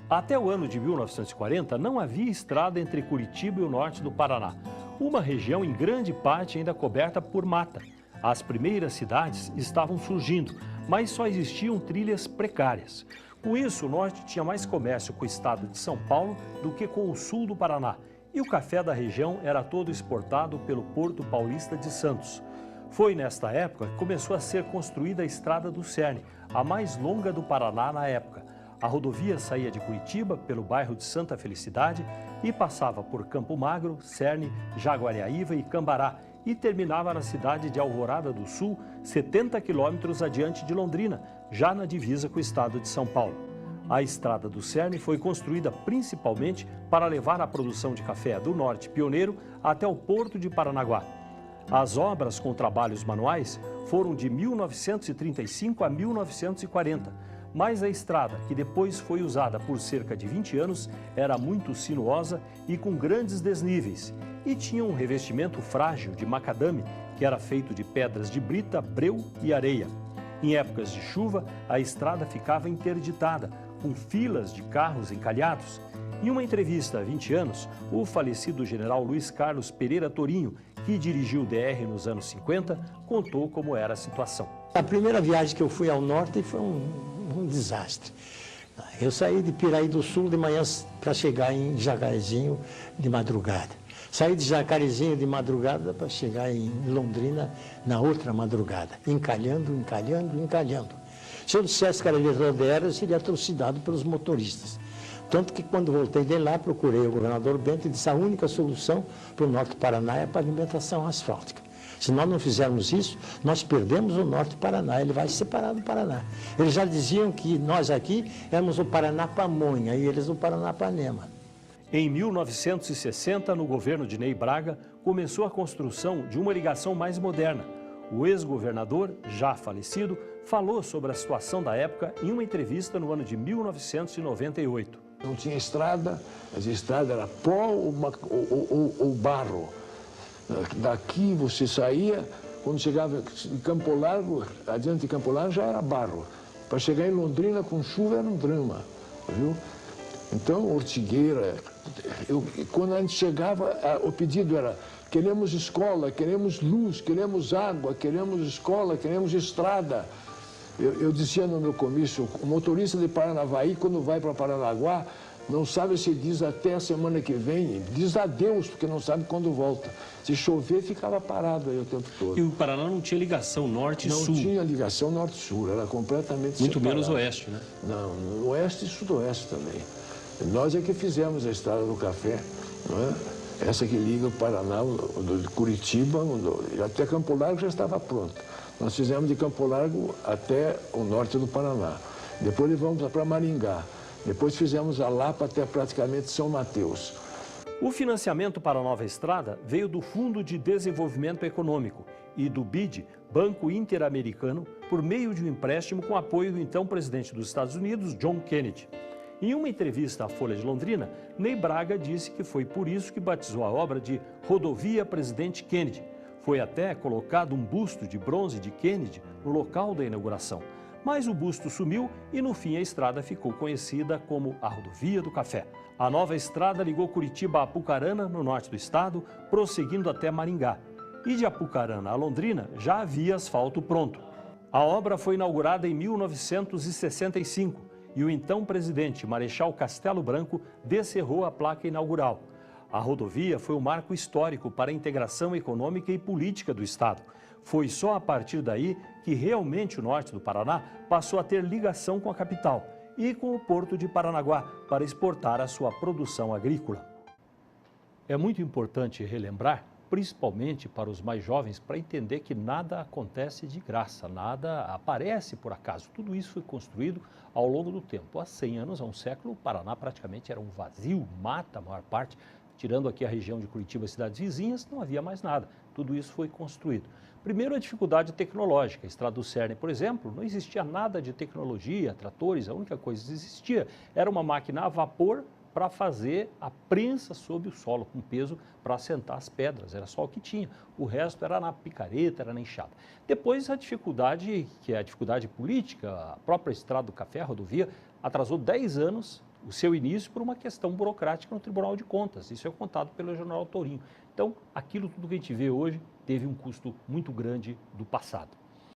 Até o ano de 1940, não havia estrada entre Curitiba e o norte do Paraná. Uma região em grande parte ainda coberta por mata. As primeiras cidades estavam surgindo, mas só existiam trilhas precárias. Com isso, o norte tinha mais comércio com o estado de São Paulo do que com o sul do Paraná. E o café da região era todo exportado pelo Porto Paulista de Santos. Foi nesta época que começou a ser construída a Estrada do Cerne, a mais longa do Paraná na época. A rodovia saía de Curitiba, pelo bairro de Santa Felicidade, e passava por Campo Magro, Cerne, Jaguariaíva e Cambará, e terminava na cidade de Alvorada do Sul, 70 quilômetros adiante de Londrina, já na divisa com o estado de São Paulo. A Estrada do Cerne foi construída principalmente para levar a produção de café do Norte Pioneiro até o Porto de Paranaguá. As obras com trabalhos manuais foram de 1935 a 1940, mas a estrada, que depois foi usada por cerca de 20 anos, era muito sinuosa e com grandes desníveis, e tinha um revestimento frágil de macadame, que era feito de pedras de brita, breu e areia. Em épocas de chuva, a estrada ficava interditada, com filas de carros encalhados. Em uma entrevista há 20 anos, o falecido general Luiz Carlos Pereira Torinho, que dirigiu o DR nos anos 50, contou como era a situação. A primeira viagem que eu fui ao norte foi um desastre. Eu saí de Piraí do Sul de manhã para chegar em Jacarezinho de madrugada. Saí de Jacarezinho de madrugada para chegar em Londrina na outra madrugada, encalhando. Se eu dissesse que era verdadeiro, eu seria trucidado pelos motoristas. Tanto que quando voltei de lá, procurei o governador Bento e disse: a única solução para o norte do Paraná é a pavimentação asfáltica. Se nós não fizermos isso, nós perdemos o norte do Paraná, ele vai se separar do Paraná. Eles já diziam que nós aqui éramos o Paraná-Pamonha e eles o Paraná-Panema. Em 1960, no governo de Ney Braga, começou a construção de uma ligação mais moderna. O ex-governador, já falecido, falou sobre a situação da época em uma entrevista no ano de 1998. Não tinha estrada, mas a estrada era pó ou barro. Daqui você saía, quando chegava em Campo Largo, adiante de Campo Largo já era barro. Para chegar em Londrina com chuva era um drama, viu? Então, Ortigueira, quando a gente chegava, o pedido era: queremos escola, queremos luz, queremos água, queremos escola, queremos estrada. Eu dizia no meu comício, o motorista de Paranavaí, quando vai para Paranaguá, não sabe se diz até a semana que vem, diz adeus, porque não sabe quando volta. Se chover, ficava parado aí o tempo todo. E o Paraná não tinha ligação norte-sul? Não tinha ligação norte-sul, era completamente muito separado. menos oeste, né? Não, oeste e sudoeste também. Nós é que fizemos a Estrada do Café, não é? Essa que liga o Paraná, de Curitiba, e até Campo Largo já estava pronto. Nós fizemos de Campo Largo até o norte do Paraná. Depois levamos para Maringá. Depois fizemos a Lapa até praticamente São Mateus. O financiamento para a nova estrada veio do Fundo de Desenvolvimento Econômico e do BID, Banco Interamericano, por meio de um empréstimo com apoio do então presidente dos Estados Unidos, John Kennedy. Em uma entrevista à Folha de Londrina, Ney Braga disse que foi por isso que batizou a obra de Rodovia Presidente Kennedy. Foi até colocado um busto de bronze de Kennedy no local da inauguração. Mas o busto sumiu e, no fim, a estrada ficou conhecida como a Rodovia do Café. A nova estrada ligou Curitiba a Apucarana, no norte do estado, prosseguindo até Maringá. E de Apucarana a Londrina já havia asfalto pronto. A obra foi inaugurada em 1965 e o então presidente Marechal Castelo Branco descerrou a placa inaugural. A rodovia foi um marco histórico para a integração econômica e política do estado. Foi só a partir daí que realmente o norte do Paraná passou a ter ligação com a capital e com o porto de Paranaguá para exportar a sua produção agrícola. É muito importante relembrar, principalmente para os mais jovens, para entender que nada acontece de graça, nada aparece por acaso. Tudo isso foi construído ao longo do tempo. Há 100 anos, há um século, o Paraná praticamente era um vazio, mata a maior parte. Tirando aqui a região de Curitiba e cidades vizinhas, não havia mais nada. Tudo isso foi construído. Primeiro, a dificuldade tecnológica. A Estrada do Cerne, por exemplo, não existia nada de tecnologia, tratores, a única coisa que existia era uma máquina a vapor para fazer a prensa sobre o solo, com peso para assentar as pedras, era só o que tinha. O resto era na picareta, era na enxada. Depois a dificuldade, que é a dificuldade política, a própria Estrada do Café, a rodovia, atrasou 10 anos o seu início por uma questão burocrática no Tribunal de Contas. Isso é contado pelo Jornal Tourinho. Então, aquilo tudo que a gente vê hoje teve um custo muito grande do passado.